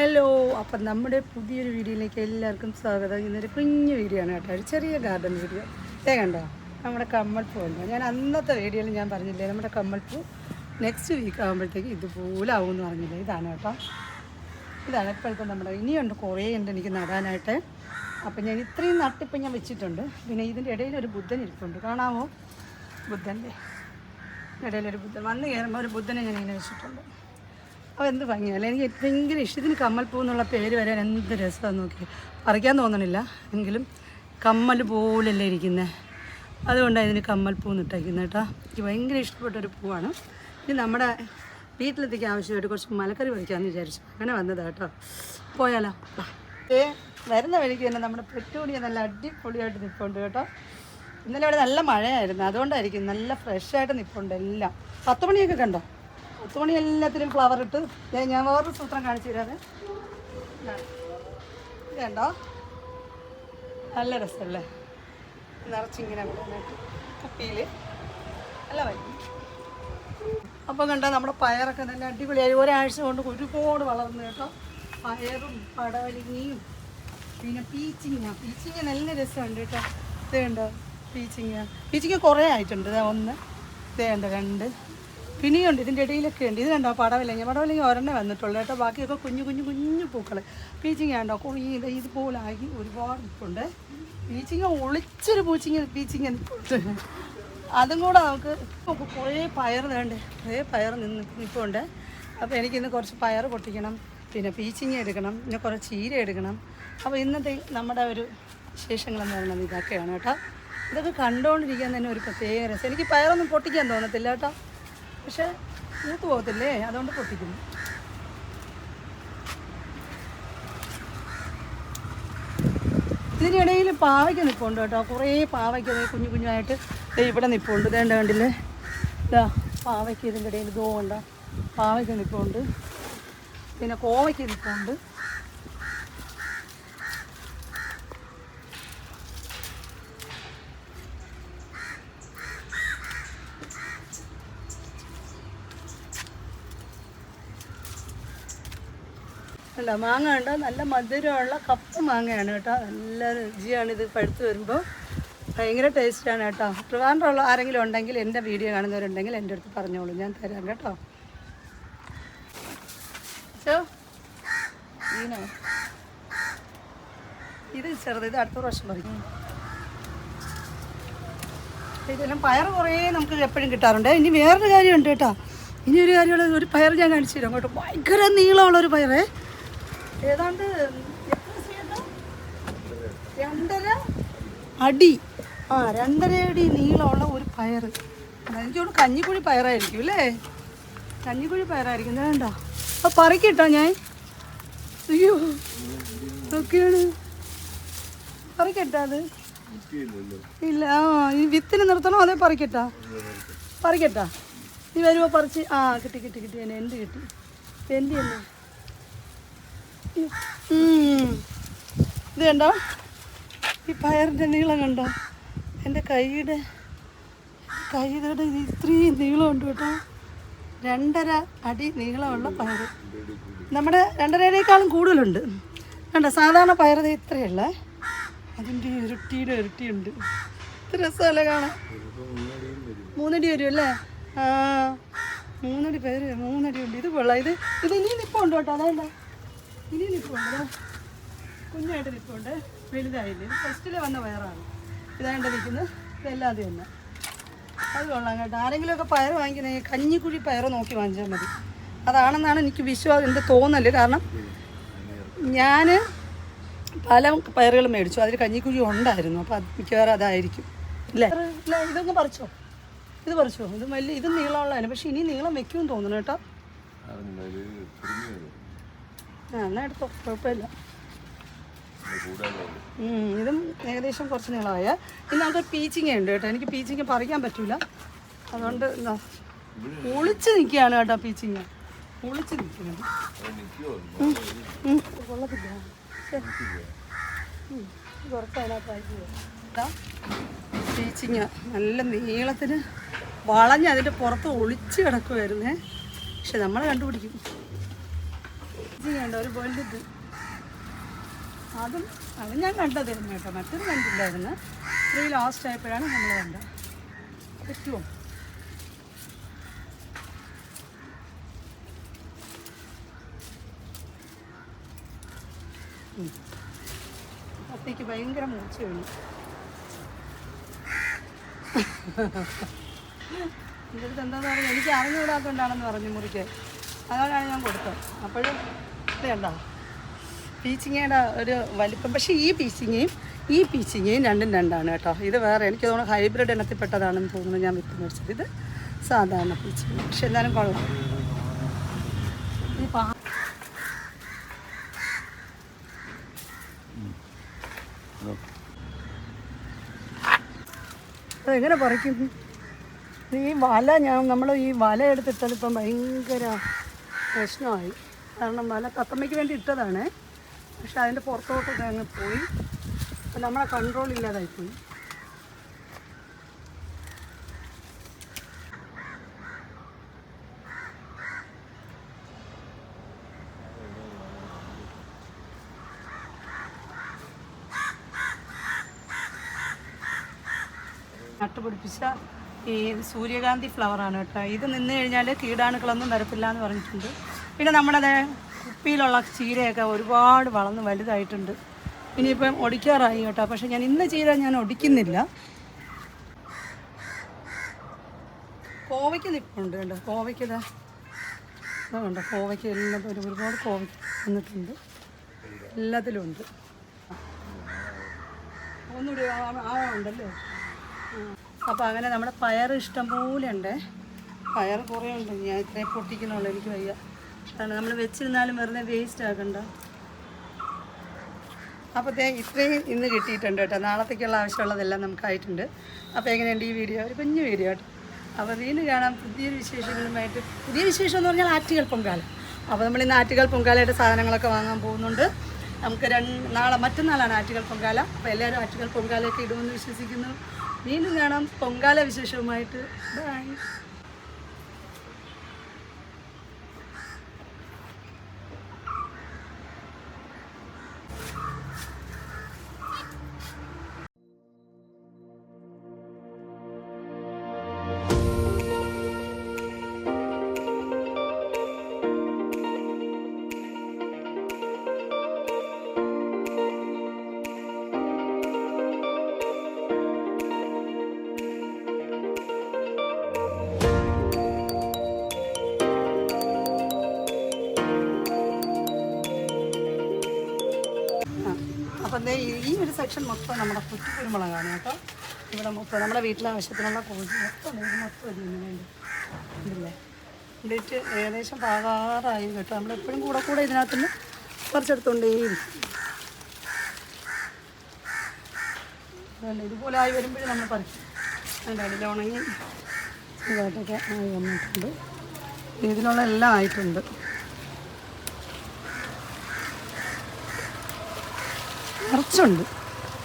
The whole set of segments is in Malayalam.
ഹലോ, അപ്പം നമ്മുടെ പുതിയൊരു വീഡിയോയിലേക്ക് എല്ലാവർക്കും സ്വാഗതം. ഇന്നൊരു കുഞ്ഞു വീഡിയോ ആണ് കേട്ടോ, ഒരു ചെറിയ ഗാർഡൻ വീഡിയോ. കണ്ടോ നമ്മുടെ കമ്മൽപ്പൂ ഉണ്ടോ? ഞാൻ അന്നത്തെ വീഡിയോയിൽ ഞാൻ പറഞ്ഞില്ലേ നമ്മുടെ കമ്മൽപ്പൂ നെക്സ്റ്റ് വീക്ക് ആകുമ്പോഴത്തേക്ക് ഇതുപോലെ ആവുമെന്ന് പറഞ്ഞില്ലേ. ഇതാണ് കേട്ടോ, ഇതാണ് ഇപ്പോഴത്തെ നമ്മുടെ. ഇനിയുണ്ട്, കുറേ ഉണ്ട് എനിക്ക് നടാനായിട്ട്. അപ്പം ഞാൻ ഇത്രയും നട്ടിപ്പം ഞാൻ വെച്ചിട്ടുണ്ട്. പിന്നെ ഇതിൻ്റെ ഇടയിലൊരു ബുദ്ധൻ ഇരിപ്പുണ്ട്, കാണാമോ? ബുദ്ധൻ്റെ ഇടയിലൊരു ബുദ്ധൻ വന്ന് കയറുമ്പോൾ ഒരു ബുദ്ധനെ ഞാൻ ഇങ്ങനെ വെച്ചിട്ടുണ്ട്. അപ്പോൾ എന്ത് ഭംഗിയല്ലേ, എനിക്ക് ഭയങ്കര ഇഷ്ടത്തിന്. കമ്മൽപ്പൂ എന്നുള്ള പേര് വരാൻ എന്ത് രസമാണെന്ന് നോക്കി. പറിക്കാൻ തോന്നണില്ല, എങ്കിലും കമ്മൽ പോലല്ലേ ഇരിക്കുന്നത്, അതുകൊണ്ടാണ് ഇതിന് കമ്മൽപ്പൂ ഇട്ടേക്കുന്നത് കേട്ടോ. എനിക്ക് ഭയങ്കര ഇഷ്ടപ്പെട്ടൊരു പൂവാണ്. ഇനി നമ്മുടെ വീട്ടിലെത്തിക്കാൻ ആവശ്യമായിട്ട് കുറച്ച് മലക്കറി പറിക്കാമെന്ന് വിചാരിച്ചു, അങ്ങനെ വന്നതാണ് കേട്ടോ. പോയാലോ? വരുന്ന വഴിക്ക് തന്നെ നമ്മുടെ പെറ്റൂണിയ നല്ല അടിപൊളിയായിട്ട് നിൽപ്പുണ്ട് കേട്ടോ. ഇന്നലെ ഇവിടെ നല്ല മഴയായിരുന്നു, അതുകൊണ്ടായിരിക്കും നല്ല ഫ്രഷായിട്ട് നിൽപ്പുണ്ട് എല്ലാം. 10 മണിയൊക്കെ കണ്ടോ? 10 മണി എല്ലാത്തിലും ഫ്ലവർ ഇട്ട്. ഞാൻ വേറൊരു സൂത്രം കാണിച്ചു തരാതെ. ഇത് കണ്ടോ, നല്ല രസമല്ലേ, നിറച്ചിങ്ങനെ കുപ്പിയിൽ നല്ല വരും. അപ്പോൾ കണ്ടോ നമ്മുടെ പയറൊക്കെ നല്ല അടിപൊളിയായി ഒരാഴ്ച കൊണ്ട് ഒരുപാട് വളർന്നു കേട്ടോ. പയറും പടവലിങ്ങയും പിന്നെ പീച്ചിങ്ങ നല്ല രസമുണ്ട് കേട്ടോ. ഇത് കണ്ടോ പീച്ചിങ്ങ കുറേ ആയിട്ടുണ്ട്. 1, ഇത് കണ്ടോ 2, പിന്നെയുണ്ട് ഇതിൻ്റെ ഇടയിലൊക്കെ ഉണ്ട്. ഇത് കണ്ടോ പടവലിങ്ങ ഒരെണ്ണേ വന്നിട്ടുള്ളൂ കേട്ടോ. ബാക്കിയൊക്കെ കുഞ്ഞു പൂക്കൾ. പീച്ചിങ്ങ കണ്ടോ ഇതുപോലെ ആക്കി ഒരുപാട് നിൽപ്പുണ്ട്. പീച്ചിങ്ങ ഒളിച്ചൊരു പീച്ചിങ്ങ നിൽപ്പുണ്ട്. അതും കൂടെ നമുക്ക് കുറേ പയർ വേണ്ടേ, കുറേ പയർ നിൽപ്പുണ്ട്. അപ്പോൾ എനിക്കിന്ന് കുറച്ച് പയർ പൊട്ടിക്കണം, പിന്നെ പീച്ചിങ്ങ എടുക്കണം, പിന്നെ കുറച്ച് ചീര എടുക്കണം. അപ്പോൾ ഇന്നത്തെ നമ്മുടെ ഒരു വിശേഷങ്ങളെന്ന് പറയുന്നത് ഇതൊക്കെയാണ് കേട്ടോ. ഇതൊക്കെ കണ്ടുകൊണ്ടിരിക്കാൻ തന്നെ ഒരു പ്രത്യേക രസം. എനിക്ക് പയറൊന്നും പൊട്ടിക്കാൻ തോന്നത്തില്ല കേട്ടോ, പക്ഷേ മൂത്ത് പോകത്തില്ലേ, അതുകൊണ്ട് പൊട്ടിക്കുന്നു. ഇതിനിടയിൽ പാവയ്ക്ക് നിൽപ്പുണ്ട് കേട്ടോ, കുറേ പാവയ്ക്ക് കുഞ്ഞായിട്ട് ഇവിടെ നിൽപ്പുണ്ട്. ഇതേണ്ട കണ്ടില്ലേ, ഇതാ പാവയ്ക്ക് ഇതിൻ്റെ ഇടയിൽ ഇതുകൊണ്ട് പാവയ്ക്ക് നിൽപ്പുണ്ട്, പിന്നെ കോവയ്ക്ക് നിൽപ്പുണ്ട്. അല്ല മാങ്ങ ഉണ്ട്, നല്ല മധുരമുള്ള കപ്പ മാങ്ങയാണ് കേട്ടോ. നല്ല രുചിയാണ് ഇത് പഴുത്ത് വരുമ്പോൾ, ഭയങ്കര ടേസ്റ്റാണ് കേട്ടോ. ട്രിവാൻഡ്രമുള്ള ആരെങ്കിലും ഉണ്ടെങ്കിൽ, എൻ്റെ വീഡിയോ കാണുന്നവരുണ്ടെങ്കിൽ എൻ്റെ അടുത്ത് പറഞ്ഞോളൂ, ഞാൻ തരാം കേട്ടോ. ഇത് ചെറുത്, ഇത് അടുത്ത പ്രാവശ്യം പറിക്കും. ഇതെല്ലാം പയർ കുറേ നമുക്ക് എപ്പോഴും കിട്ടാറുണ്ട്. ഇനി വേറൊരു കാര്യമുണ്ട് കേട്ടോ, ഇനി ഒരു കാര്യമുള്ള ഒരു പയർ ഞാൻ കാണിച്ചു തരാം കേട്ടോ. ഭയങ്കര നീളമുള്ളൊരു പയറേ, ഏതാണ്ട് 2.5 അടി 2.5 അടി നീളമുള്ള ഒരു പയർ. എനിക്കോട് കഞ്ഞിക്കുഴി പയറായിരിക്കും അല്ലേ, കഞ്ഞിക്കുഴി പയറായിരിക്കും. വേണ്ട അപ്പോൾ പറിക്കട്ടോ ഞാൻ. അയ്യോ ഒക്കെയാണ്, പറിക്കട്ടാ അത് ഇല്ല. ഈ വിത്തിന് നിർത്തണോ അതേ പറിക്കട്ടാ നീ വരുമ്പോൾ പറിച്ച്. കിട്ടി എൻ്റെ കിട്ടി, എൻ്റെ തന്നെ. ഇത് കണ്ടോ, ഈ പയറിൻ്റെ നീളം കണ്ടോ, എൻ്റെ കൈയുടെ ഇത്രയും നീളമുണ്ട് കേട്ടോ. 2.5 അടി നീളമുള്ള പയർ. നമ്മുടെ 2.5 അടിയേക്കാളും കൂടുതലുണ്ട് കണ്ടോ. സാധാരണ പയർ ഇത്രയല്ല, അതിൻ്റെ ഇരട്ടിയുണ്ട്. ഇത് രസമല്ലേ കാണാൻ. 3 അടി വരും അല്ലേ? 3 അടി പയർ, 3 അടി ഉണ്ട്. ഇത് കൊള്ളാം. ഇത് ഇനി നിൽപ്പുണ്ട് കേട്ടോ. അതായത് ഇനി നിൽപ്പുണ്ട്, കുഞ്ഞായിട്ട് നിൽപ്പുണ്ട്, വലുതായില്ല. ഇത് ഫസ്റ്റിൽ വന്ന പയറാണ്. ഇതായിട്ട് നിൽക്കുന്നത്, ഇതെല്ലാം അത് തന്നെ. അത് കൊള്ളാം കേട്ടോ. ആരെങ്കിലുമൊക്കെ പയർ വാങ്ങിക്കണമെങ്കിൽ കഞ്ഞിക്കുഴി പയർ നോക്കി വാങ്ങിച്ചാൽ മതി. അതാണെന്നാണ് എനിക്ക് വിശ്വാസം, എൻ്റെ തോന്നല്. കാരണം ഞാൻ പല പയറുകൾ മേടിച്ചു, അതിൽ കഞ്ഞിക്കുഴി ഉണ്ടായിരുന്നു. അപ്പോൾ അത് മിക്കവാറും അതായിരിക്കും ഇല്ലേ. ഇതൊന്ന് പറിച്ചോ, ഇത് ഇത് നീളമുള്ളതാണ്, പക്ഷെ ഇനി നീളം വെക്കുമെന്ന് തോന്നുന്നു കേട്ടോ. എന്നാൽ എടുത്തോ, കുഴപ്പമില്ല. ഇതും ഏകദേശം കുറച്ച് നീളമായ. ഇന്ന് നമുക്ക് പീച്ചിങ്ങ ഉണ്ട് കേട്ടോ. എനിക്ക് പീച്ചിങ്ങ പറിക്കാൻ പറ്റില്ല, അതുകൊണ്ട് ഒളിച്ച് നിൽക്കുകയാണ് കേട്ടോ. പീച്ചിങ്ങ ഒളിച്ച് നിൽക്കുന്നത് കൊള്ളത്തില്ല. കുറച്ച് അതിനകത്തായിട്ട് പീച്ചിങ്ങ നല്ല നീളത്തിന് വളഞ്ഞ് അതിൻ്റെ പുറത്ത് ഒളിച്ച് കിടക്കുമായിരുന്നേ. പക്ഷെ നമ്മൾ കണ്ടുപിടിക്കും. ചെയ്യണ്ട ഒരു വേൾഡ് അതും ഞാൻ കണ്ടതായിരുന്നു കേട്ടോ, മറ്റൊരു കണ്ടില്ലായിരുന്നു. ഇത്രയും ലാസ്റ്റ് ആയപ്പോഴാണ് നമ്മൾ കണ്ടത്. പറ്റുമോ? കത്തിക്ക് ഭയങ്കര മൂർച്ച വേണം. എൻ്റെ അടുത്ത് എന്താണെന്ന് പറഞ്ഞാൽ എനിക്ക് അറിഞ്ഞുകൂടാത്തതുകൊണ്ടാണെന്ന് പറഞ്ഞു മുറിക്കാൻ. അതുകൊണ്ടാണ് ഞാൻ കൊടുത്തത്. അപ്പോഴും വേണ്ട പീച്ചിങ്ങയുടെ ഒരു വലിപ്പം. പക്ഷേ ഈ പീച്ചിങ്ങയും രണ്ടും രണ്ടാണ് കേട്ടോ. ഇത് വേറെ എനിക്ക് തോന്നുന്നു ഹൈബ്രിഡ് ഇനത്തിൽപ്പെട്ടതാണെന്ന് തോന്നുന്നു ഞാൻ വിത്ത് മേടിച്ചത്. ഇത് സാധാരണ പീച്ചിങ്ങ, പക്ഷെ എന്നാലും കൊള്ളാം. അതെങ്ങനെ പറിക്കും? ഈ വല നമ്മൾ ഈ വല എടുത്തിട്ടാൽ ഇപ്പം ഭയങ്കര പ്രശ്നമായി. കാരണം വല തത്തമ്മയ്ക്ക് വേണ്ടി ഇട്ടതാണ്, പക്ഷെ അതിൻ്റെ പുറത്തോട്ടൊക്കെ അങ്ങ് പോയി. അപ്പം നമ്മളെ കൺട്രോൾ ഇല്ലാതായിപ്പോയി. നട്ടുപിടിപ്പിച്ച ഈ സൂര്യകാന്തി ഫ്ലവറാണ് കേട്ടോ. ഇത് നിന്ന് കഴിഞ്ഞാൽ കീടാണുക്കളൊന്നും വരത്തില്ല എന്ന് പറഞ്ഞിട്ടുണ്ട്. പിന്നെ നമ്മുടെ കുപ്പിയിലുള്ള ചീരയൊക്കെ ഒരുപാട് വളർന്ന് വലുതായിട്ടുണ്ട്. ഇനിയിപ്പം ഒടിക്കാറായി കേട്ടോ. പക്ഷെ ഞാൻ ഇന്ന് ചീര ഞാൻ ഒടിക്കുന്നില്ല. കോവയ്ക്ക് നിൽപ്പുണ്ട് കേട്ടോ. കോവയ്ക്കതാ അതുകൊണ്ട് കോവയ്ക്ക് എല്ലാത്തിലും ഒരുപാട് കോവയ്ക്ക് വന്നിട്ടുണ്ട്. എല്ലാത്തിലും ഉണ്ട്. ഒന്നുകൂടി ഉണ്ടല്ലേ. അപ്പോൾ അങ്ങനെ നമ്മുടെ പയർ ഇഷ്ടം പോലെ ഉണ്ട്. പയർ കുറേ ഉണ്ട്. ഞാൻ ഇത്രയും പൊട്ടിക്കുന്നുള്ളൂ, എനിക്ക് വയ്യ. കാരണം നമ്മൾ വെച്ചിരുന്നാലും വെറുതെ വേസ്റ്റ് ആക്കണ്ട. അപ്പോൾ ഇത്രയും ഇന്ന് കിട്ടിയിട്ടുണ്ട് കേട്ടോ. നാളത്തേക്കുള്ള ആവശ്യമുള്ളതെല്ലാം നമുക്കായിട്ടുണ്ട്. അപ്പോൾ എങ്ങനെയുണ്ട് ഈ വീഡിയോ? ഒരു കുഞ്ഞു വീഡിയോ കേട്ടോ. അപ്പോൾ വീണ്ടും കാണാം പുതിയൊരു വിശേഷങ്ങളുമായിട്ട്. പുതിയ വിശേഷം എന്ന് പറഞ്ഞാൽ ആറ്റുകാൽ പൊങ്കാല. അപ്പോൾ നമ്മൾ ഇന്ന് ആറ്റുകാൽ പൊങ്കാലയുടെ സാധനങ്ങളൊക്കെ വാങ്ങാൻ പോകുന്നുണ്ട്. നമുക്ക് മറ്റന്നാളാണ് ആറ്റുകാൽ പൊങ്കാല. അപ്പോൾ എല്ലാവരും ആറ്റുകാൽ പൊങ്കാലയൊക്കെ ഇടുമെന്ന് വിശ്വസിക്കുന്നു. വീണ്ടും കാണാം പൊങ്കാല വിശേഷവുമായിട്ട്. ബൈ. അപ്പം ഈ ഒരു സെക്ഷൻ മൊത്തം നമ്മുടെ കുറ്റിക്കുരുമുളകാണ് കേട്ടോ. ഇവിടെ മൊത്തം നമ്മുടെ വീട്ടിലെ ആവശ്യത്തിനുള്ള കോഴി മൊത്തം ഇതിന് വേണ്ടി ഇല്ലേ. ഇതിട്ട് ഏകദേശം പാകാറായി കേട്ടോ. നമ്മളെപ്പോഴും കൂടെ ഇതിനകത്തുനിന്ന് പറിച്ചെടുത്തോണ്ടേയിരിക്കും. ഇതുപോലെ ആയി വരുമ്പോഴും നമ്മൾ പറിക്കും. അതിൻ്റെ അടിയിൽ ഉണങ്ങി ഇതായിട്ടൊക്കെ ആയി വന്നിട്ടുണ്ട്. ഇതിനുള്ള എല്ലാം ആയിട്ടുണ്ട്.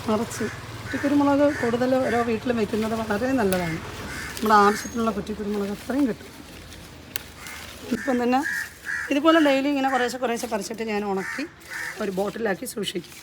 നിറച്ച് കുറ്റിക്കുരുമുളക് കൂടുതൽ ഓരോ വീട്ടിലും വയ്ക്കുന്നത് വളരെ നല്ലതാണ്. നമ്മുടെ ആവശ്യത്തിനുള്ള കുറ്റിക്കുരുമുളക് അത്രയും കിട്ടും. ഇപ്പം തന്നെ ഇതുപോലെ ഡെയിലി ഇങ്ങനെ കുറേശ്ശെ പറിച്ചിട്ട് ഞാൻ ഉണക്കി ഒരു ബോട്ടിലാക്കി സൂക്ഷിക്കും.